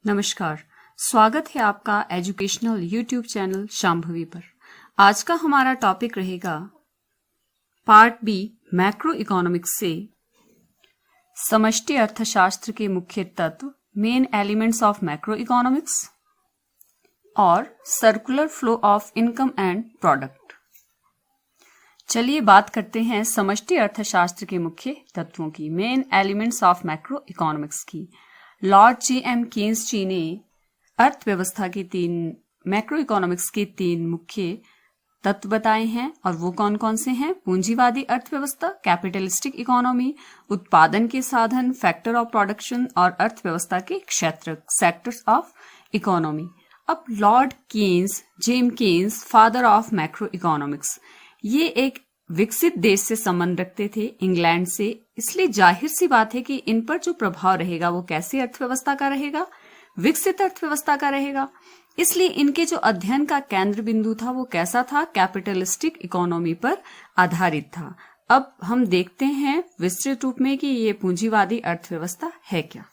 नमस्कार, स्वागत है आपका एजुकेशनल यूट्यूब चैनल शांभवी पर। आज का हमारा टॉपिक रहेगा पार्ट बी मैक्रो इकोनॉमिक्स से समष्टि अर्थशास्त्र के मुख्य तत्व, main elements of macro economics और circular flow of income and product. चलिए बात करते हैं समष्टि अर्थशास्त्र के मुख्य तत्वों की, main elements of macro economics की। Lord J.M. केन्स जी ने अर्थव्यवस्था के मैक्रो इकोनॉमिक्स के 3 मुख्य तत्व बताए हैं, और वो कौन कौन से हैं? पूंजीवादी अर्थव्यवस्था, कैपिटलिस्टिक इकोनॉमी, उत्पादन के साधन, फैक्टर ऑफ प्रोडक्शन, और अर्थव्यवस्था के क्षेत्र, सेक्टर्स ऑफ इकोनॉमी। अब Lord James Keynes, father of macro economics, ये एक विकसित देश से संबंध रखते थे, इंग्लैंड से, इसलिए जाहिर सी बात है कि इन पर जो प्रभाव रहेगा वो कैसी अर्थव्यवस्था का रहेगा? विकसित अर्थव्यवस्था का रहेगा। इसलिए इनके जो अध्ययन का केंद्र बिंदु था वो कैसा था? कैपिटलिस्टिक इकोनॉमी पर आधारित था। अब हम देखते हैं विस्तृत रूप में कि ये पूंजीवादी अर्थव्यवस्था है क्या।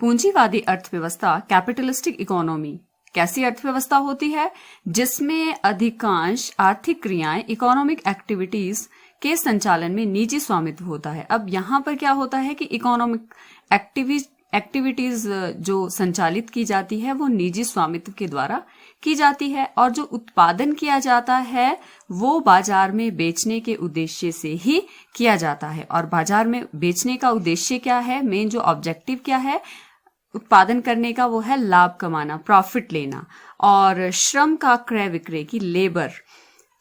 पूंजीवादी अर्थव्यवस्था, कैपिटलिस्टिक इकोनॉमी कैसी अर्थव्यवस्था होती है? जिसमें अधिकांश आर्थिक क्रियाएं, इकोनॉमिक एक्टिविटीज के संचालन में निजी स्वामित्व होता है। अब यहाँ पर क्या होता है कि इकोनॉमिक एक्टिविटीज जो संचालित की जाती है वो निजी स्वामित्व के द्वारा की जाती है, और जो उत्पादन किया जाता है वो बाजार में बेचने के उद्देश्य से ही किया जाता है। और बाजार में बेचने का उद्देश्य क्या है? मेन जो ऑब्जेक्टिव क्या है उत्पादन करने का? वो है लाभ कमाना, प्रॉफिट लेना। और श्रम का क्रय विक्रय की, लेबर,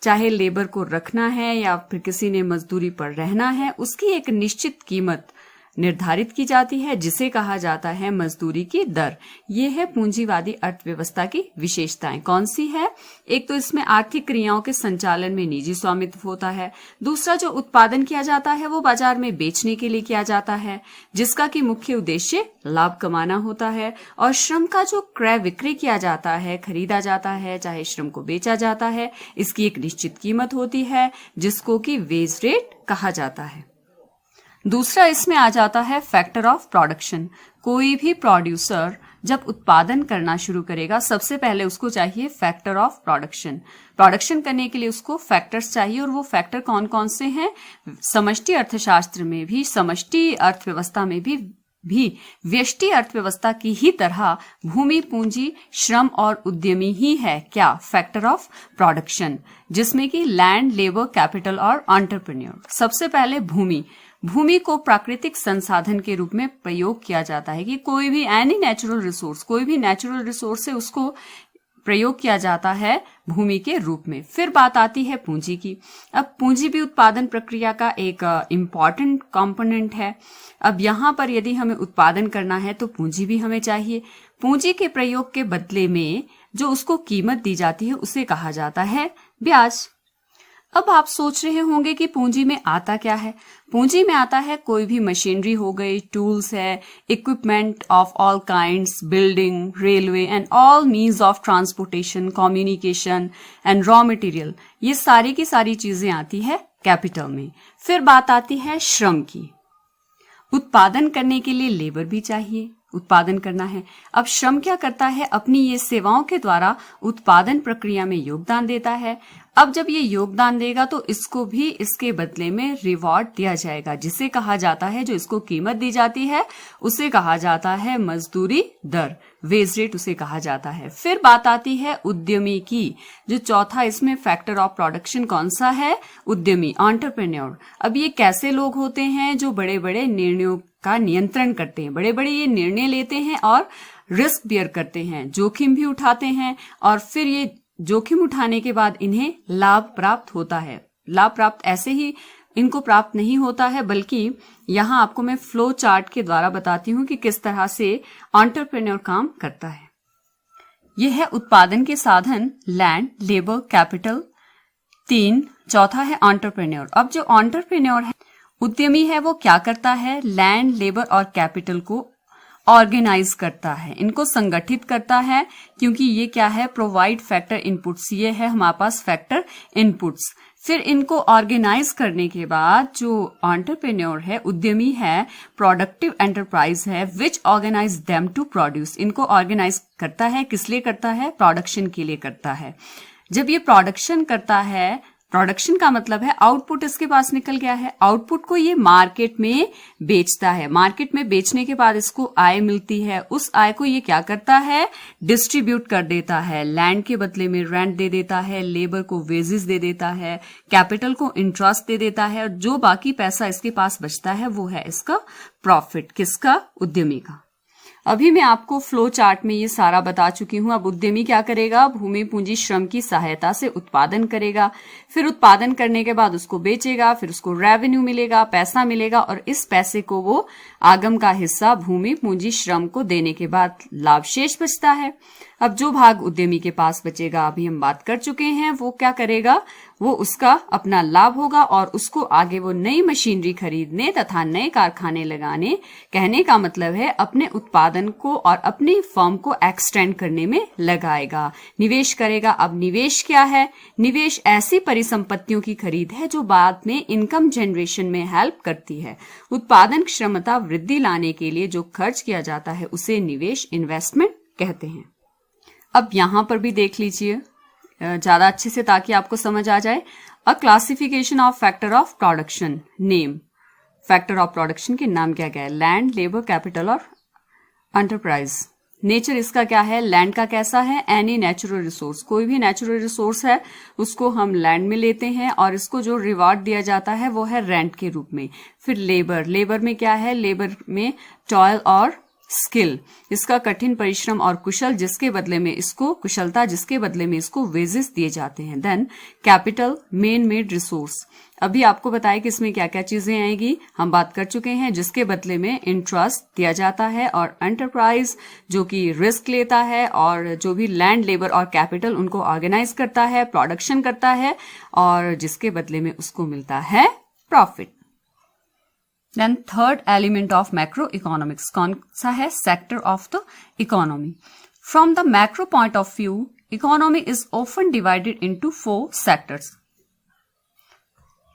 चाहे लेबर को रखना है या फिर किसी ने मजदूरी पर रहना है, उसकी एक निश्चित कीमत निर्धारित की जाती है जिसे कहा जाता है मजदूरी की दर। ये है पूंजीवादी अर्थव्यवस्था की विशेषताएं। कौन सी है? एक तो इसमें आर्थिक क्रियाओं के संचालन में निजी स्वामित्व होता है। दूसरा, जो उत्पादन किया जाता है वो बाजार में बेचने के लिए किया जाता है, जिसका कि मुख्य उद्देश्य लाभ कमाना होता है। और श्रम का जो क्रय विक्रय किया जाता है, खरीदा जाता है, चाहे श्रम को बेचा जाता है, इसकी एक निश्चित कीमत होती है जिसको कि वेज रेट कहा जाता है। दूसरा इसमें आ जाता है फैक्टर ऑफ प्रोडक्शन। कोई भी प्रोड्यूसर जब उत्पादन करना शुरू करेगा, सबसे पहले उसको चाहिए फैक्टर ऑफ प्रोडक्शन। प्रोडक्शन करने के लिए उसको फैक्टर्स चाहिए, और वो फैक्टर कौन कौन से हैं? समष्टि अर्थशास्त्र में भी, समष्टि अर्थव्यवस्था में भी व्यष्टि अर्थव्यवस्था की ही तरह भूमि, पूंजी, श्रम और उद्यमी ही है क्या? फैक्टर ऑफ प्रोडक्शन, जिसमें कि लैंड, लेबर, कैपिटल और एंटरप्रेन्योर। सबसे पहले भूमि को प्राकृतिक संसाधन के रूप में प्रयोग किया जाता है कि कोई भी नेचुरल रिसोर्स से उसको प्रयोग किया जाता है भूमि के रूप में। फिर बात आती है पूंजी की। अब पूंजी भी उत्पादन प्रक्रिया का एक इम्पॉर्टेंट कंपोनेंट है। अब यहाँ पर यदि हमें उत्पादन करना है तो पूंजी भी हमें चाहिए। पूंजी के प्रयोग के बदले में जो उसको कीमत दी जाती है उसे कहा जाता है ब्याज। अब आप सोच रहे होंगे कि पूंजी में आता क्या है? पूंजी में आता है कोई भी मशीनरी हो गई, टूल्स है, equipment of all kinds, building, railway and all means of transportation, communication and raw material. ये सारी की सारी चीजें आती है कैपिटल में। फिर बात आती है श्रम की। उत्पादन करने के लिए लेबर भी चाहिए, उत्पादन करना है। अब श्रम क्या करता है? अपनी ये सेवाओं के द्वारा उत्पादन प्रक्रिया में योगदान देता है। अब जब ये योगदान देगा तो इसको भी इसके बदले में रिवॉर्ड दिया जाएगा, जिसे कहा जाता है, जो इसको कीमत दी जाती है उसे कहा जाता है मजदूरी दर, वेज रेट उसे कहा जाता है। फिर बात आती है उद्यमी की। जो चौथा इसमें फैक्टर ऑफ प्रोडक्शन कौन सा है? उद्यमी, एंटरप्रेन्योर। अब ये कैसे लोग होते हैं? जो बड़े बड़े निर्णयों का नियंत्रण करते हैं, बड़े बड़े ये निर्णय लेते हैं और रिस्क बियर करते हैं, जोखिम भी उठाते हैं, और फिर ये जोखिम उठाने के बाद इन्हें लाभ प्राप्त होता है। लाभ प्राप्त ऐसे ही इनको प्राप्त नहीं होता है, बल्कि यहाँ आपको मैं फ्लो चार्ट के द्वारा बताती हूँ कि किस तरह से एंटरप्रेन्योर काम करता है। यह है उत्पादन के साधन, लैंड, लेबर, कैपिटल, 3। चौथा है एंटरप्रेन्योर। अब जो एंटरप्रेन्योर है, उद्यमी है, वो क्या करता है? लैंड, लेबर और कैपिटल को ऑर्गेनाइज करता है, इनको संगठित करता है, क्योंकि ये क्या है, प्रोवाइड फैक्टर इनपुट्स, ये है हमारे पास फैक्टर इनपुट्स। फिर इनको ऑर्गेनाइज करने के बाद जो एंटरप्रेन्योर है, उद्यमी है, प्रोडक्टिव एंटरप्राइज है, विच ऑर्गेनाइज देम टू प्रोड्यूस, इनको ऑर्गेनाइज करता है, किस लिए करता है, प्रोडक्शन के लिए करता है। जब ये प्रोडक्शन करता है, प्रोडक्शन का मतलब है आउटपुट इसके पास निकल गया है, आउटपुट को ये मार्केट में बेचता है, मार्केट में बेचने के बाद इसको आय मिलती है, उस आय को ये क्या करता है, डिस्ट्रीब्यूट कर देता है, लैंड के बदले में रेंट दे देता है, लेबर को वेजेस दे देता है, कैपिटल को इंटरेस्ट दे देता है, और जो बाकी पैसा इसके पास बचता है वो है इसका प्रॉफिट, किसका, उद्यमी का। अभी मैं आपको फ्लो चार्ट में ये सारा बता चुकी हूं। अब उद्यमी क्या करेगा, भूमि पूंजी श्रम की सहायता से उत्पादन करेगा, फिर उत्पादन करने के बाद उसको बेचेगा, फिर उसको रेवेन्यू मिलेगा, पैसा मिलेगा, और इस पैसे को वो आगम का हिस्सा भूमि पूंजी श्रम को देने के बाद लाभ शेष बचता है। अब जो भाग उद्यमी के पास बचेगा, अभी हम बात कर चुके हैं, वो क्या करेगा, वो उसका अपना लाभ होगा और उसको आगे वो नई मशीनरी खरीदने तथा नए कारखाने लगाने, कहने का मतलब है अपने उत्पादन को और अपनी फर्म को एक्सटेंड करने में लगाएगा, निवेश करेगा। अब निवेश क्या है, निवेश ऐसी परिसंपत्तियों की खरीद है जो बाद में इनकम जनरेशन में हेल्प करती है। उत्पादन क्षमता वृद्धि लाने के लिए जो खर्च किया जाता है उसे निवेश, इन्वेस्टमेंट कहते हैं। अब यहां पर भी देख लीजिए ज्यादा अच्छे से ताकि आपको समझ आ जाए। अ classification of factor of production, name, factor of production के नाम क्या क्या है, लैंड, लेबर, कैपिटल और एंटरप्राइज। नेचर इसका क्या है, लैंड का कैसा है, एनी नेचुरल रिसोर्स, कोई भी नेचुरल रिसोर्स है उसको हम लैंड में लेते हैं और इसको जो रिवार्ड दिया जाता है वो है रेंट के रूप में। फिर लेबर, लेबर में क्या है, लेबर में टॉयल और स्किल, इसका कठिन परिश्रम और कुशल जिसके बदले में इसको कुशलता जिसके बदले में इसको वेजेस दिए जाते हैं। Then capital, man made resource, अभी आपको बताया कि इसमें क्या क्या चीजें आएगी, हम बात कर चुके हैं, जिसके बदले में इंटरेस्ट दिया जाता है। और एंटरप्राइज जो कि रिस्क लेता है और जो भी लैंड, लेबर और कैपिटल उनको ऑर्गेनाइज करता है, प्रोडक्शन करता है और जिसके बदले में उसको मिलता है profit. Then third element of macro economics कौन सा है, sector of the economy. From the macro point of view, economy is often divided into 4 sectors.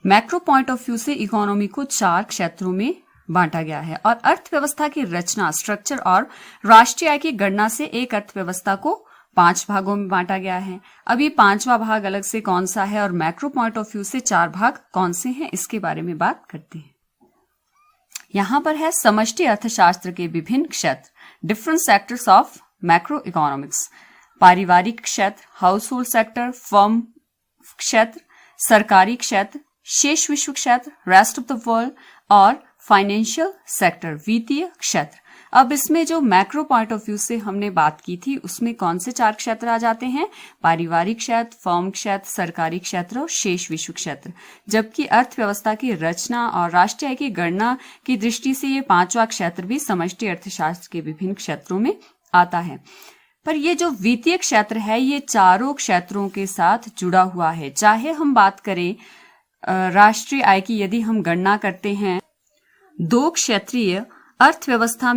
Macro point of view से इकोनॉमी को 4 क्षेत्रों में बांटा गया है और अर्थव्यवस्था की रचना, स्ट्रक्चर और राष्ट्रीय आय की गणना से एक अर्थव्यवस्था को 5 भागों में बांटा गया है। अब ये 5वां भाग अलग से कौन सा है और मैक्रो पॉइंट ऑफ व्यू से 4 भाग कौन से हैं, इसके बारे में बात करते हैं। यहां पर है समष्टि अर्थशास्त्र के विभिन्न क्षेत्र, different sectors of macro economics. पारिवारिक क्षेत्र, हाउस होल्ड सेक्टर, फर्म क्षेत्र, सरकारी क्षेत्र, शेष विश्व क्षेत्र, रेस्ट ऑफ द वर्ल्ड और फाइनेंशियल सेक्टर, वित्तीय क्षेत्र। अब इसमें जो मैक्रो पॉइंट ऑफ व्यू से हमने बात की थी उसमें कौन से 4 क्षेत्र आ जाते हैं, पारिवारिक क्षेत्र, फर्म क्षेत्र, सरकारी क्षेत्र और शेष विश्व क्षेत्र। जबकि अर्थव्यवस्था की रचना और राष्ट्रीय आय की गणना की दृष्टि से ये 5वां क्षेत्र भी समष्टि अर्थशास्त्र के विभिन्न क्षेत्रों में आता है। पर ये जो वित्तीय क्षेत्र है ये चारों क्षेत्रों के साथ जुड़ा हुआ है। चाहे हम बात करें राष्ट्रीय आय की, यदि हम गणना करते हैं 2 क्षेत्रीय अर्थव्यवस्था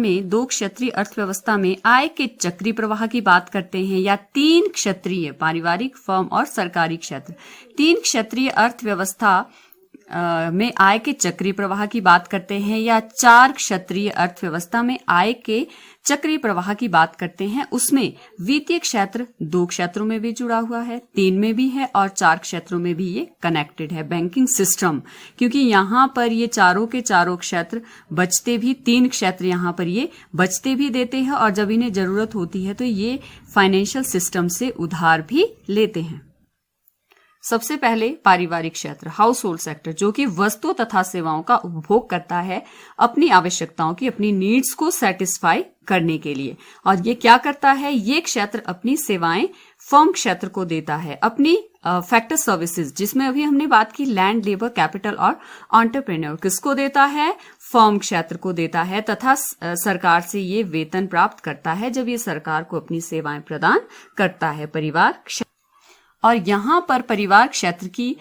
में आय के चक्री प्रवाह की बात करते हैं, या 3 क्षेत्रीय पारिवारिक, फर्म और सरकारी क्षेत्र, 3 क्षेत्रीय अर्थव्यवस्था में आय के चक्री प्रवाह की बात करते हैं, या 4 क्षेत्रीय अर्थव्यवस्था में आय के चक्री प्रवाह की बात करते हैं, उसमें वित्तीय क्षेत्र 2 क्षेत्रों में भी जुड़ा हुआ है, 3 में भी है और 4 क्षेत्रों में भी ये कनेक्टेड है। बैंकिंग सिस्टम, क्योंकि यहाँ पर ये चारों के चारों क्षेत्र बचते भी, 3 क्षेत्र यहाँ पर ये बचते भी देते हैं और जब इन्हें जरूरत होती है तो ये फाइनेंशियल सिस्टम से उधार भी लेते हैं। सबसे पहले पारिवारिक क्षेत्र, हाउस होल्ड सेक्टर, जो कि वस्तु तथा सेवाओं का उपभोग करता है अपनी आवश्यकताओं की, अपनी नीड्स को सेटिस्फाई करने के लिए। और ये क्या करता है, ये क्षेत्र अपनी सेवाएं फर्म क्षेत्र को देता है, अपनी फैक्टर सर्विसेज, जिसमें अभी हमने बात की लैंड, लेबर, कैपिटल और एंटरप्रेन्योर, किसको देता है, फर्म क्षेत्र को देता है, तथा सरकार से ये वेतन प्राप्त करता है जब ये सरकार को अपनी सेवाएं प्रदान करता है, परिवार क्षेत्र। और यहां पर परिवार क्षेत्र की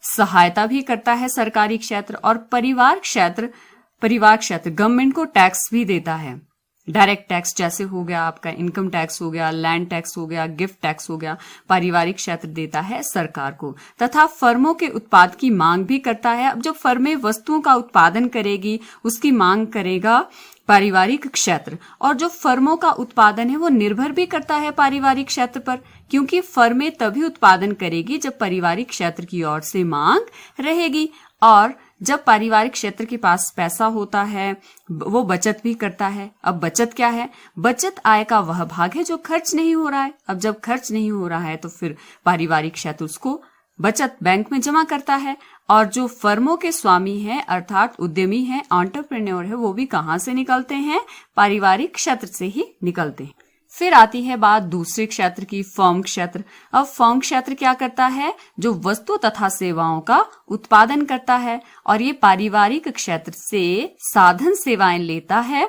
सहायता भी करता है सरकारी क्षेत्र, और परिवार क्षेत्र गवर्नमेंट को टैक्स भी देता है। डायरेक्ट टैक्स जैसे हो गया आपका इनकम टैक्स हो गया, लैंड टैक्स हो गया, गिफ्ट टैक्स हो गया, पारिवारिक क्षेत्र देता है सरकार को। तथा फर्मों के उत्पाद की मांग भी करता है। अब जो फर्में वस्तुओं का उत्पादन करेगी उसकी मांग करेगा पारिवारिक क्षेत्र, और जो फर्मों का उत्पादन है वो निर्भर भी करता है पारिवारिक क्षेत्र पर, क्योंकि फर्में तभी उत्पादन करेगी जब पारिवारिक क्षेत्र की ओर से मांग रहेगी, और जब पारिवारिक क्षेत्र के पास पैसा होता है वो बचत भी करता है। अब बचत क्या है? बचत आय का वह भाग है जो खर्च नहीं हो रहा है। अब जब खर्च नहीं हो रहा है तो फिर पारिवारिक क्षेत्र उसको बचत बैंक में जमा करता है, और जो फर्मों के स्वामी हैं अर्थात उद्यमी हैं, एंटरप्रेन्योर है, वो भी कहां से निकलते हैं? पारिवारिक क्षेत्र से ही निकलते हैं। फिर आती है बात दूसरे क्षेत्र की, फर्म क्षेत्र। अब फर्म क्षेत्र क्या करता है? जो वस्तु तथा सेवाओं का उत्पादन करता है, और ये पारिवारिक क्षेत्र से साधन सेवाएं लेता है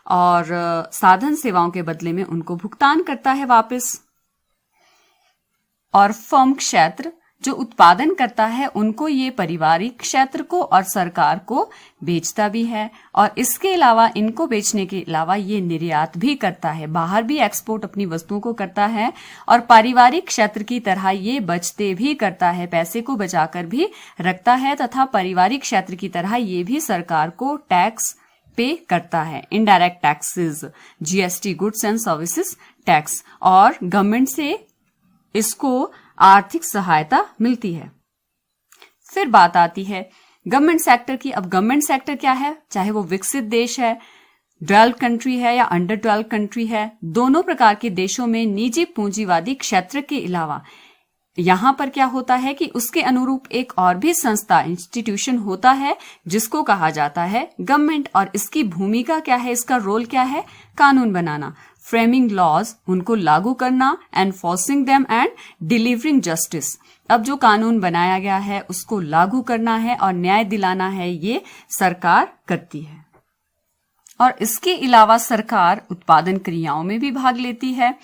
और साधन सेवाओं के बदले में उनको भुगतान करता है वापस। और फर्म क्षेत्र जो उत्पादन करता है उनको ये पारिवारिक क्षेत्र को और सरकार को बेचता भी है, और इसके अलावा इनको बेचने के अलावा ये निर्यात भी करता है, बाहर भी एक्सपोर्ट अपनी वस्तुओं को करता है, और पारिवारिक क्षेत्र की तरह ये बचते भी करता है, पैसे को बचाकर भी रखता है, तथा पारिवारिक क्षेत्र की तरह ये भी सरकार को टैक्स पे करता है, indirect taxes, GST, goods and services tax, और गवर्नमेंट से इसको आर्थिक सहायता मिलती है। फिर बात आती है गवर्नमेंट सेक्टर की। अब गवर्नमेंट सेक्टर क्या है? चाहे वो विकसित देश है, डेवलप्ड कंट्री है या अंडर डेवलप्ड कंट्री है, दोनों प्रकार के देशों में निजी पूंजीवादी क्षेत्र के अलावा यहां पर क्या होता है कि उसके अनुरूप एक और भी संस्था, इंस्टीट्यूशन होता है जिसको कहा जाता है गवर्नमेंट, और इसकी भूमिका क्या है, इसका रोल क्या है? कानून बनाना, फ्रेमिंग लॉज, उनको लागू करना, enforcing them and delivering justice. अब जो कानून बनाया गया है उसको लागू करना है और न्याय दिलाना है, ये सरकार करती है। और इसके अलावा सरकार उत्पादन क्रियाओं में भी भाग लेती है।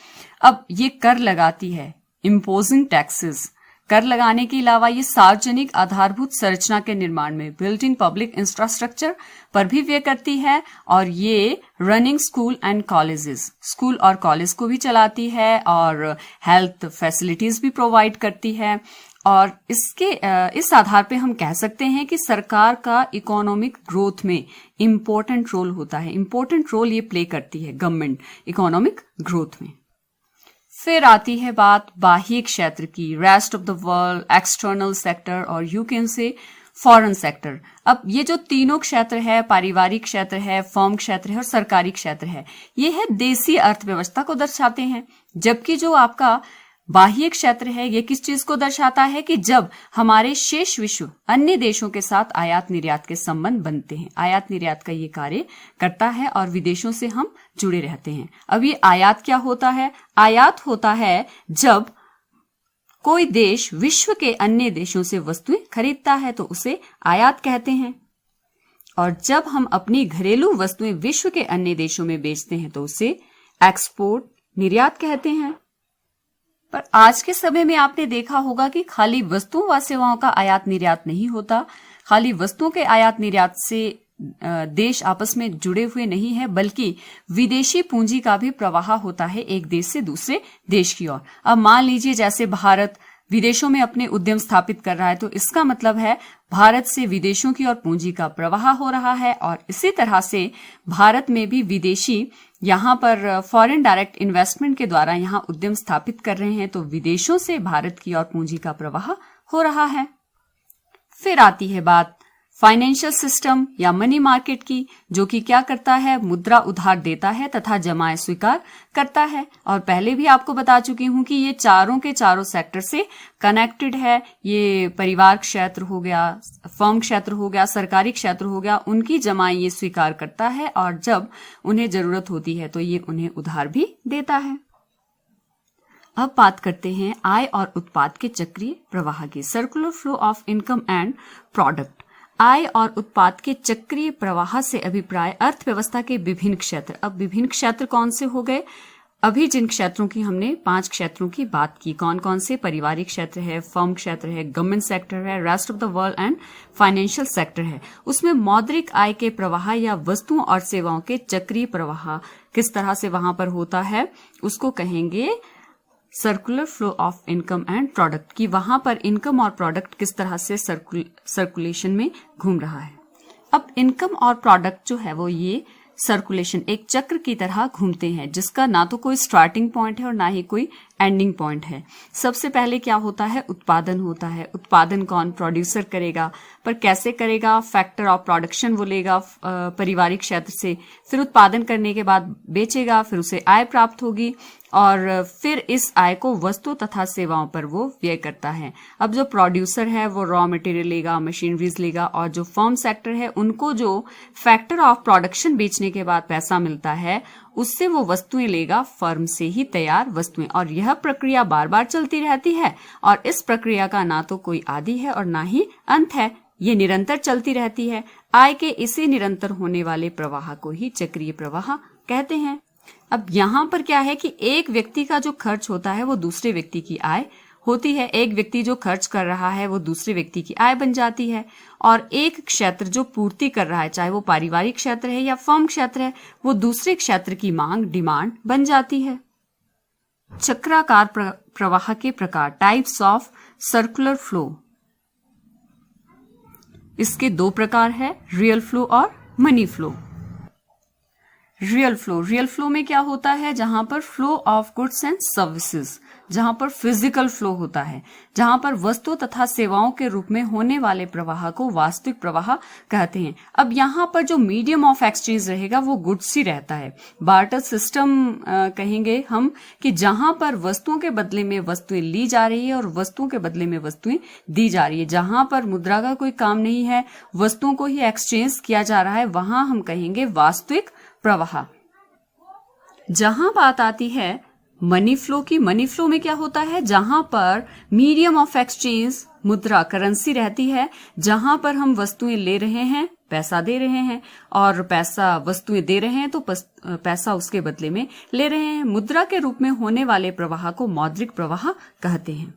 अब ये कर लगाती है, इम्पोजिंग टैक्सेस। कर लगाने के अलावा ये सार्वजनिक आधारभूत संरचना के निर्माण में, बिल्ट इन पब्लिक इंफ्रास्ट्रक्चर पर भी व्यय करती है, और ये running school and colleges, school और कॉलेज को भी चलाती है, और हेल्थ फैसिलिटीज भी प्रोवाइड करती है। और इस आधार पे हम कह सकते हैं कि सरकार का इकोनॉमिक ग्रोथ में इंपॉर्टेंट रोल होता है, इंपॉर्टेंट रोल ये प्ले करती है गवर्नमेंट इकोनॉमिक ग्रोथ में। फिर आती है बात बाह्य क्षेत्र की, rest of the world, external sector, और you can say foreign sector. अब ये जो तीनों क्षेत्र है, पारिवारिक क्षेत्र है, फर्म क्षेत्र है और सरकारी क्षेत्र है, ये है देसी अर्थव्यवस्था को दर्शाते हैं। जबकि जो आपका बाह्य क्षेत्र है ये किस चीज को दर्शाता है कि जब हमारे शेष विश्व अन्य देशों के साथ आयात निर्यात के संबंध बनते हैं, आयात निर्यात का ये कार्य करता है और विदेशों से हम जुड़े रहते हैं। अब ये आयात क्या होता है? आयात होता है जब कोई देश विश्व के अन्य देशों से वस्तुएं खरीदता है तो उसे आयात कहते हैं, और जब हम अपनी घरेलू वस्तुएं विश्व के अन्य देशों में बेचते हैं तो उसे एक्सपोर्ट, निर्यात कहते हैं। पर आज के समय में आपने देखा होगा कि खाली वस्तुओं व सेवाओं का आयात निर्यात नहीं होता, खाली वस्तुओं के आयात निर्यात से देश आपस में जुड़े हुए नहीं है, बल्कि विदेशी पूंजी का भी प्रवाह होता है एक देश से दूसरे देश की ओर। अब मान लीजिए जैसे भारत विदेशों में अपने उद्यम स्थापित कर रहा है, तो इसका मतलब है भारत से विदेशों की ओर पूंजी का प्रवाह हो रहा है, और इसी तरह से भारत में भी विदेशी यहाँ पर फॉरेन डायरेक्ट इन्वेस्टमेंट के द्वारा यहाँ उद्यम स्थापित कर रहे हैं, तो विदेशों से भारत की ओर पूंजी का प्रवाह हो रहा है। फिर आती है बात फाइनेंशियल सिस्टम या मनी मार्केट की, जो कि क्या करता है? मुद्रा उधार देता है तथा जमाएं स्वीकार करता है। और पहले भी आपको बता चुकी हूं कि ये चारों के चारों सेक्टर से कनेक्टेड है। ये परिवार क्षेत्र हो गया, फर्म क्षेत्र हो गया, सरकारी क्षेत्र हो गया, उनकी जमाएं ये स्वीकार करता है, और जब उन्हें जरूरत होती है तो ये उन्हें उधार भी देता है। अब बात करते हैं आय और उत्पाद के चक्रीय प्रवाह की, circular flow of income and product. आय और उत्पाद के चक्रीय प्रवाह से अभिप्राय अर्थव्यवस्था के विभिन्न क्षेत्र। अब विभिन्न क्षेत्र कौन से हो गए? अभी जिन क्षेत्रों की हमने 5 क्षेत्रों की बात की, कौन कौन से? पारिवारिक क्षेत्र है, फर्म क्षेत्र है, गवर्नमेंट सेक्टर है, rest of the world and financial sector है। उसमें मौद्रिक आय के प्रवाह या वस्तुओं और सेवाओं के चक्रीय प्रवाह किस तरह से वहां पर होता है, उसको कहेंगे circular flow of income and product, कि वहां पर इनकम और प्रोडक्ट किस तरह से सर्कुलेशन में घूम रहा है। अब इनकम और प्रोडक्ट जो है वो ये सर्कुलेशन एक चक्र की तरह घूमते हैं, जिसका ना तो कोई स्टार्टिंग पॉइंट है और ना ही कोई एंडिंग पॉइंट है। सबसे पहले क्या होता है? उत्पादन होता है। उत्पादन कौन? प्रोड्यूसर करेगा, पर कैसे करेगा? फैक्टर ऑफ प्रोडक्शन वो लेगा पारिवारिक क्षेत्र से, फिर उत्पादन करने के बाद बेचेगा, फिर उसे आय प्राप्त होगी और फिर इस आय को वस्तु तथा सेवाओं पर वो व्यय करता है। अब जो प्रोड्यूसर है वो रॉ मटेरियल लेगा, मशीनरीज लेगा, और जो फर्म सेक्टर है उनको जो फैक्टर ऑफ प्रोडक्शन बेचने के बाद पैसा मिलता है उससे वो वस्तुएं लेगा, फर्म से ही तैयार वस्तुएं। और यह प्रक्रिया बार बार चलती रहती है और इस प्रक्रिया का ना तो कोई आदि है और ना ही अंत है, ये निरंतर चलती रहती है। आय के इसी निरंतर होने वाले प्रवाह को ही चक्रीय प्रवाह कहते हैं। अब यहाँ पर क्या है कि एक व्यक्ति का जो खर्च होता है वो दूसरे व्यक्ति की आय होती है, एक व्यक्ति जो खर्च कर रहा है वो दूसरे व्यक्ति की आय बन जाती है, और एक क्षेत्र जो पूर्ति कर रहा है, चाहे वो पारिवारिक क्षेत्र है या फर्म क्षेत्र है, वो दूसरे क्षेत्र की मांग डिमांड बन जाती है। चक्राकार प्रवाह के प्रकार, टाइप्स ऑफ सर्कुलर फ्लो, इसके 2 प्रकार है, रियल फ्लो और मनी फ्लो। रियल फ्लो में क्या होता है? जहां पर flow of goods and services, जहां पर फिजिकल फ्लो होता है, जहां पर वस्तु तथा सेवाओं के रूप में होने वाले प्रवाह को वास्तविक प्रवाह कहते हैं। अब यहाँ पर जो मीडियम ऑफ एक्सचेंज रहेगा वो गुड्स ही रहता है। बार्टर सिस्टम कहेंगे हम कि जहां पर वस्तुओं के बदले में वस्तुएं ली जा रही है और वस्तुओं के बदले में वस्तुएं दी जा रही है, जहां पर मुद्रा का कोई काम नहीं है, वस्तुओं को ही एक्सचेंज किया जा रहा है, वहां हम कहेंगे वास्तविक प्रवाह। जहां बात आती है मनी फ्लो की, मनी फ्लो में क्या होता है? जहां पर मीडियम ऑफ एक्सचेंज मुद्रा करेंसी रहती है, जहां पर हम वस्तुएं ले रहे हैं, पैसा दे रहे हैं, और पैसा वस्तुएं दे रहे हैं तो पैसा उसके बदले में ले रहे हैं। मुद्रा के रूप में होने वाले प्रवाह को मौद्रिक प्रवाह कहते हैं।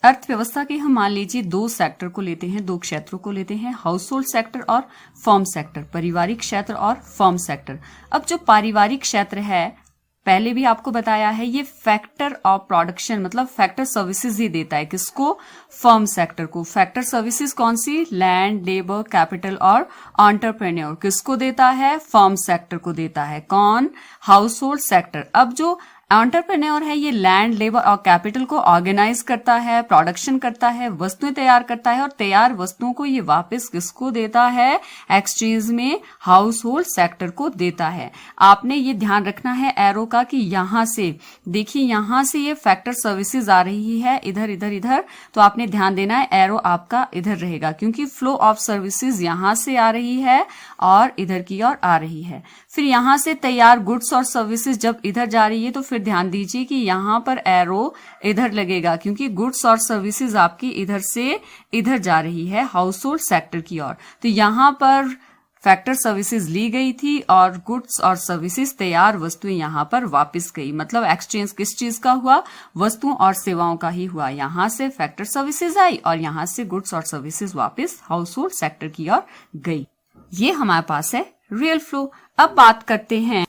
अर्थव्यवस्था के हम मान लीजिए 2 सेक्टर को लेते हैं, 2 क्षेत्रों को लेते हैं, हाउस होल्ड सेक्टर और फर्म सेक्टर, पारिवारिक क्षेत्र और फर्म सेक्टर। अब जो पारिवारिक क्षेत्र है, पहले भी आपको बताया है, ये फैक्टर ऑफ प्रोडक्शन मतलब फैक्टर सर्विसेज ही देता है। किसको? फर्म सेक्टर को। फैक्टर सर्विसेज कौन सी? लैंड, लेबर, कैपिटल और एंटरप्रेन्योर। किसको देता है? फर्म सेक्टर को देता है। कौन? House hold sector. अब जो एंटरप्रेन्योर है ये लैंड, लेबर और कैपिटल को ऑर्गेनाइज करता है, प्रोडक्शन करता है, वस्तुएं तैयार करता है, और तैयार वस्तुओं को ये वापस किसको देता है? एक्सचेंज में हाउस होल्ड सेक्टर को देता है। आपने ये ध्यान रखना है एरो का कि यहां से देखिए, यहां से ये फैक्टर सर्विसेज आ रही है इधर इधर इधर, तो आपने ध्यान देना है एरो आपका इधर रहेगा, क्योंकि फ्लो ऑफ सर्विसेज यहां से आ रही है और इधर की ओर आ रही है। फिर यहां से तैयार गुड्स और सर्विसेज जब इधर जा रही है तो फिर ध्यान दीजिए कि यहां पर एरो इधर लगेगा, क्योंकि गुड्स और सर्विसेज आपकी इधर से इधर जा रही है हाउस होल्ड सेक्टर की ओर। तो यहां पर फैक्टर सर्विसेज ली गई थी और गुड्स और सर्विसेज तैयार वस्तुएं यहां पर वापस गई। मतलब एक्सचेंज किस चीज का हुआ? वस्तुओं और सेवाओं का ही हुआ। यहां से फैक्टर सर्विसेज आई और यहां से गुड्स और सर्विसेज वापस हाउस होल्ड सेक्टर की ओर गई। ये हमारे पास है रियल फ्लो। अब बात करते हैं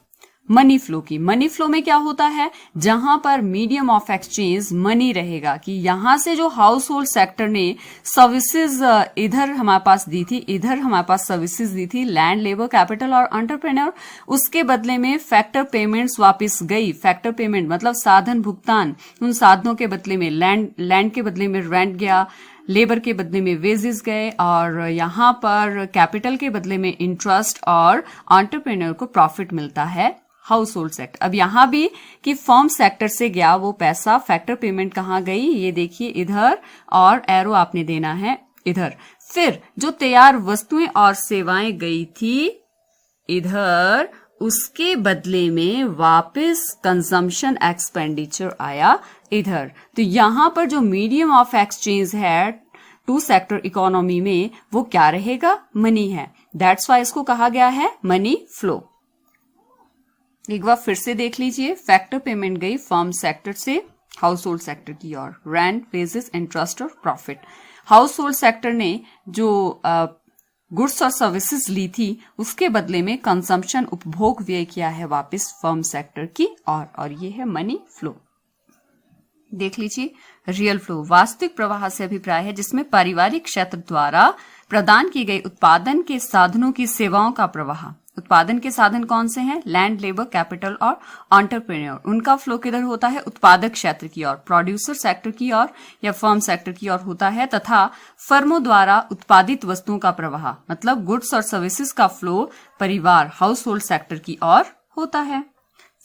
मनी फ्लो की। मनी फ्लो में क्या होता है? जहां पर मीडियम ऑफ एक्सचेंज मनी रहेगा, कि यहां से जो हाउस होल्ड सेक्टर ने सर्विसेज इधर हमारे पास दी थी, इधर हमारे पास सर्विसेज दी थी, लैंड, लेबर, कैपिटल और एंटरप्रेन्योर, उसके बदले में फैक्टर पेमेंट्स वापस गई। फैक्टर पेमेंट मतलब साधन भुगतान, उन साधनों के बदले में लैंड के बदले में रेंट गया, लेबर के बदले में वेजेस गए, और यहां पर कैपिटल के बदले में इंटरेस्ट और एंटरप्रेन्योर को प्रॉफिट मिलता है हाउस होल्ड सेक्टर। अब यहां भी कि फर्म सेक्टर से गया वो पैसा, फैक्टर पेमेंट कहां गई? ये देखिए इधर, और एरो आपने देना है इधर। फिर जो तैयार वस्तुएं और सेवाएं गई थी इधर, उसके बदले में वापस कंजम्पशन एक्सपेंडिचर आया इधर। तो यहां पर जो मीडियम ऑफ एक्सचेंज है 2 सेक्टर इकोनॉमी में, वो क्या रहेगा? मनी है। दैट्स वाई इसको कहा गया है मनी फ्लो। एक बार फिर से देख लीजिए, फैक्टर पेमेंट गई फर्म सेक्टर से हाउस होल्ड सेक्टर की ओर, रेंट, वेजेस, इंटरेस्ट और प्रॉफिट। हाउस होल्ड सेक्टर ने जो गुड्स और सर्विसेज ली थी उसके बदले में कंजम्पशन, उपभोग व्यय किया है वापस फर्म सेक्टर की ओर, और ये है मनी फ्लो। देख लीजिए, रियल फ्लो वास्तविक प्रवाह से अभिप्राय है जिसमें पारिवारिक क्षेत्र द्वारा प्रदान की गई उत्पादन के साधनों की सेवाओं का प्रवाह। उत्पादन के साधन कौन से हैं? लैंड, लेबर, कैपिटल और एंटरप्रेन्योर। उनका फ्लो किधर होता है? उत्पादक क्षेत्र की ओर, प्रोड्यूसर सेक्टर की ओर या फर्म सेक्टर की ओर होता है, तथा फर्मों द्वारा उत्पादित वस्तुओं का प्रवाह मतलब गुड्स और सर्विसेज का फ्लो परिवार, हाउस होल्ड सेक्टर की ओर होता है।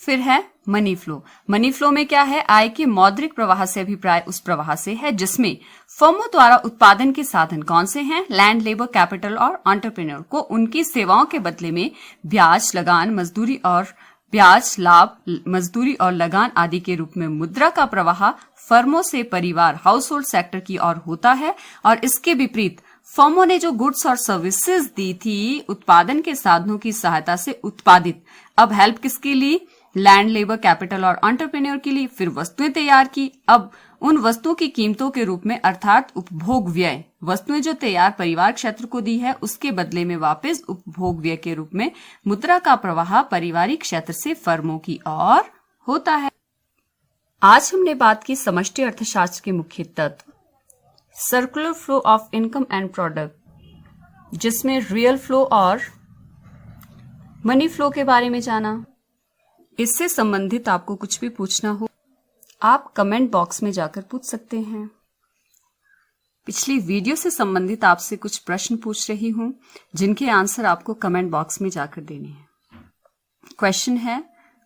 फिर है मनी फ्लो। मनी फ्लो में क्या है? आय के मौद्रिक प्रवाह से अभिप्राय उस प्रवाह से है जिसमें फर्मों द्वारा उत्पादन के साधन कौन से हैं? लैंड, लेबर, कैपिटल और एंटरप्रेन्योर को उनकी सेवाओं के बदले में ब्याज, लगान, मजदूरी और ब्याज, लाभ, मजदूरी और लगान आदि के रूप में मुद्रा का प्रवाह फर्मों से परिवार, हाउस होल्ड सेक्टर की ओर होता है। और इसके विपरीत फर्मों ने जो गुड्स और सर्विसेज दी थी उत्पादन के साधनों की सहायता से उत्पादित, अब हेल्प किसके लिए? लैंड, लेबर, कैपिटल और एंटरप्रेन्योर के लिए। फिर वस्तुएं तैयार की, अब उन वस्तुओं की कीमतों के रूप में अर्थात उपभोग व्यय, वस्तुएं जो तैयार परिवार क्षेत्र को दी है उसके बदले में वापस उपभोग व्यय के रूप में मुद्रा का प्रवाह पारिवारिक क्षेत्र से फर्मों की ओर होता है। आज हमने बात की समष्टि अर्थशास्त्र के मुख्य तत्व, circular flow of income and product, जिसमें रियल फ्लो और मनी फ्लो के बारे में जाना। इससे संबंधित आपको कुछ भी पूछना हो आप कमेंट बॉक्स में जाकर पूछ सकते हैं। पिछली वीडियो से संबंधित आपसे कुछ प्रश्न पूछ रही हूं जिनके आंसर आपको कमेंट बॉक्स में जाकर देने हैं। क्वेश्चन है,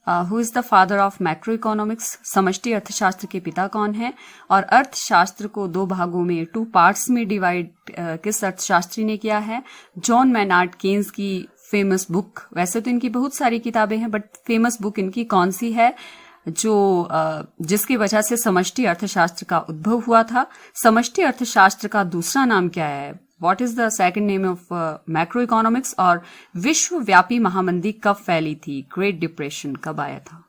who is the father of macro economics? समष्टि अर्थशास्त्र के पिता कौन है? और अर्थशास्त्र को दो भागों में, 2 पार्ट्स में डिवाइड किस अर्थशास्त्री ने किया है? जॉन मैनार्ड केन्स की फेमस बुक, वैसे तो इनकी बहुत सारी किताबें हैं बट फेमस बुक इनकी कौन सी है जो जिसकी वजह से समष्टि अर्थशास्त्र का उद्भव हुआ था? समष्टि अर्थशास्त्र का दूसरा नाम क्या है? What is the second name of macro economics? और विश्वव्यापी महामंदी कब फैली थी? ग्रेट डिप्रेशन कब आया था?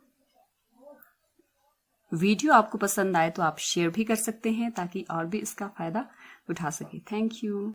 वीडियो आपको पसंद आए तो आप शेयर भी कर सकते हैं ताकि और भी इसका फायदा उठा सके। Thank you.